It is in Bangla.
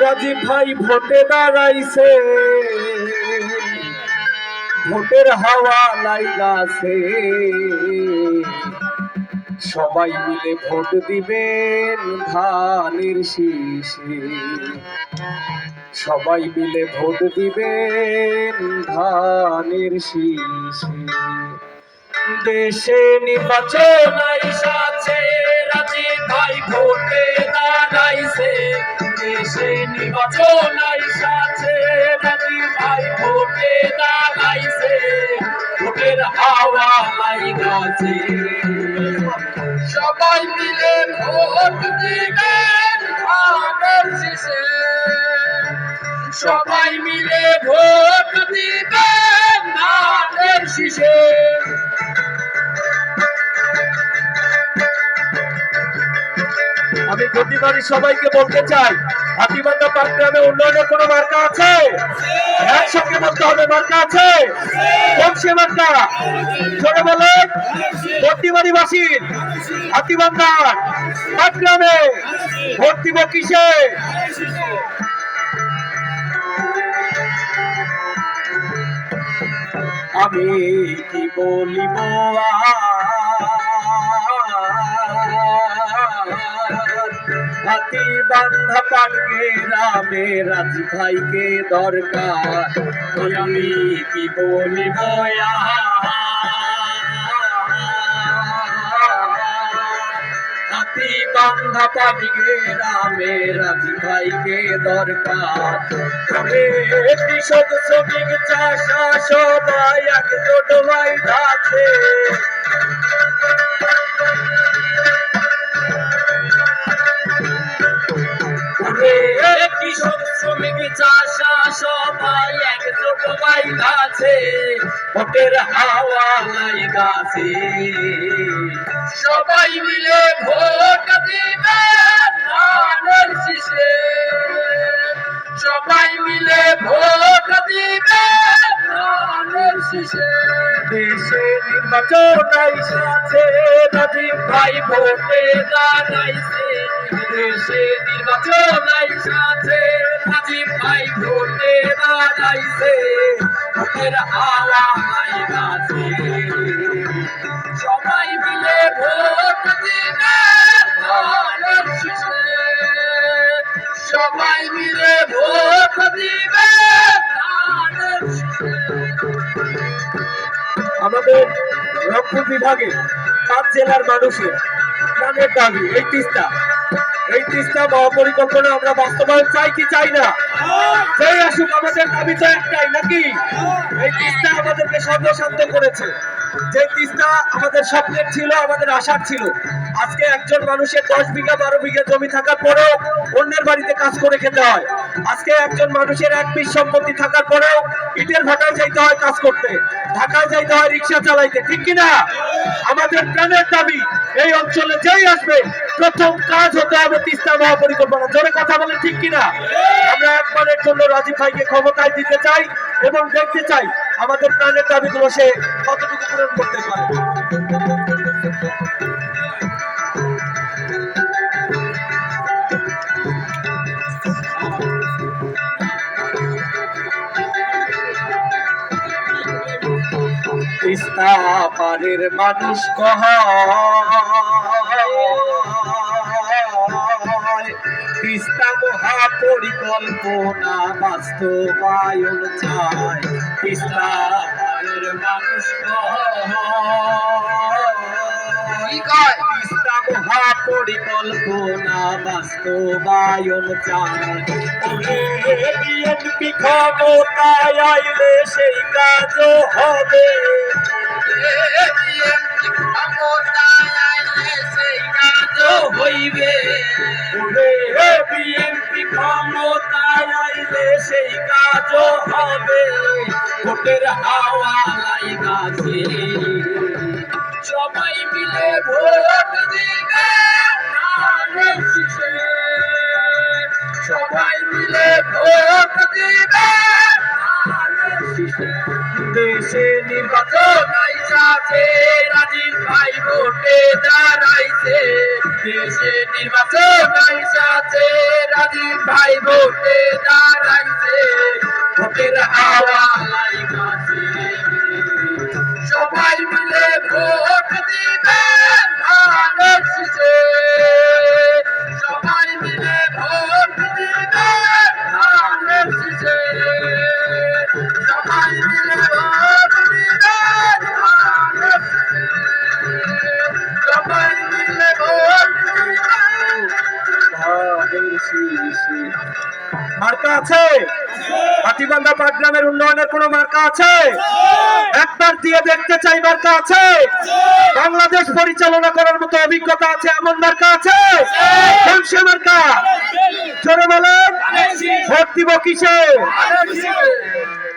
রাজীব ভাই ভোটে দাঁড়াইছে, ভোটের হাওয়া লাইগাছে, সবাই মিলে ভোট দিবেন ধানের শীষে, সবাই মিলে ভোট দিবেন ধানের শীষে। দেশে নির্বাচন আইসাছে, রাজীব ভাই ভোটে দাঁড়াইছে, দেশে নির্বাচন আইসাছে, রাজীব ভাই ভোটে দাঁড়াইছে, ভোটের হাওয়া লাইগাছে, সবাই মিলে ভোট দিবেন ধানের শীষে, সবাই মিলে ভোট দিবেন ধানের শীষে। আমি গতিবাড়ি সবাইকে বলতে চাই, হাতিবান্ধা পাটগ্রামে উন্নয়নের কোন মার্কা আছে? একসঙ্গে বলতে হবে, মার্কা আছে? কোন সে মার্কা? জোরে বলেন। গতিবাড়িবাসীর হাতিবান্ধা পাটগ্রামে ভোট দিব কিসে? আমি কি বলিব হাতিবান্ধা পাটগ্রামে রাজীব ভাইকে দরকার, আমি কি বলিব হাতিবান্ধা পাটগ্রামে রাজীব ভাইকে দরকার। কৃষক শ্রমিক চাষা সবাই একজোট হইতাছে, কৃষক শ্রমিক চাষা সবাই একজোট হইতাছে, ভোটের হাওয়া লাইগাছে, সবাই মিলে ভোট দিবেন ধানের শীষে, সবাই মিলে ভোট দিবেন ধানের শীষে। দেশে নির্বাচন আইসাছে, রাজীব ভাই ভোটে দাঁড়াইছে, দেশে নির্বাচন আইসাছে, রাজীব ভাই ভোটে দাঁড়াইছে, ভোটের হাওয়া লাইগাছে, সবাই মিলে ভোট দিবেন ধানের শীষে, সবাই মিলে ভোট দিবেন ধানের শীষে। আমাদের রংপুর বিভাগে 5 জেলার মানুষের প্রাণের দাবি এই তিস্তা মহাপরিকল্পনা আমরা বাস্তবায়ন চাই কি চাই না? যেই আসুক আমাদের দাবি তো একটাই, নাকি? এই তিস্তা আমাদেরকে সর্বশান্ত করেছে, যে তিস্তা আমাদের স্বপ্নের ছিল, আমাদের আশার ছিল। আজকে একজন মানুষের 10 বিঘা 12 বিঘা জমি থাকার পরেও অন্যের বাড়িতে কাজ করে খেতে হয়। আজকে একজন মানুষের 1 বিঘা সম্পত্তি থাকার পরেও ইটের ভাটায় যাইতে হয় কাজ করতে, ঢাকায় যাইতে হয় রিক্সা চালাইতে, ঠিক কিনা? আমাদের প্রাণের দাবি এই অঞ্চলে যেই আসবে প্রথম কাজ হতে হবে তিস্তা মহাপরিকল্পনা। জোরে কথা বলেন, ঠিক কিনা? আমরা একবারের জন্য রাজীব ভাইকে ক্ষমতায় দিতে চাই এবং দেখতে চাই আমাদের প্রাণের দাবিগুলো সে কতটুকু পূরণ করতে পারে। তিস্তা পারের মানুষ কয়, তিস্তা মহাপরিকল্পনা বাস্তবায়ন চায়, তিস্তা পারের মানুষ কয়, তিস্তা মহাপরিকল্পনা বাস্তবায়ন চায়, বিএনপি ক্ষমতায় আইলে সেই কাজও হবে, হইবে, বিএনপি ক্ষমতায় আইলে সেই কাজও হবে, ভোটের হাওয়া লাইগাছে, সবাই মিলে ভোট দিবেন ধানের শীষে, সবাই মিলে ভোট দিবেন ধানের শীষে। দেশে নির্বাচন আইসাছে, রাজীব ভাই ভোটে দাঁড়াইছে, দেশে নির্বাচন আইসাছে, রাজীব ভাই ভোটে দাঁড়াইছে ভোটের হাওয়া লাইগাছে সবাই মিলে ভোট দিবেন ধানের শীষে সবাই মিলে ভোট দিবেন ধানের শীষে সবাই মিলে ভোট দিবেন ধানের শীষে সবাই মিলে ভোট দিবেন ধানের শীষে। মার্কা আছে? হাতীবান্ধা পাটগ্রামের উন্নয়নের কোন মার্কা আছে? একবার দিয়ে দেখতে চাই, মার্কা আছে? বাংলাদেশ পরিচালনা করার মতো অভিজ্ঞতা আছে এমন মার্কা আছে? কোন সে মার্কা? জোরে বলেন, ভোট দিব কিসে?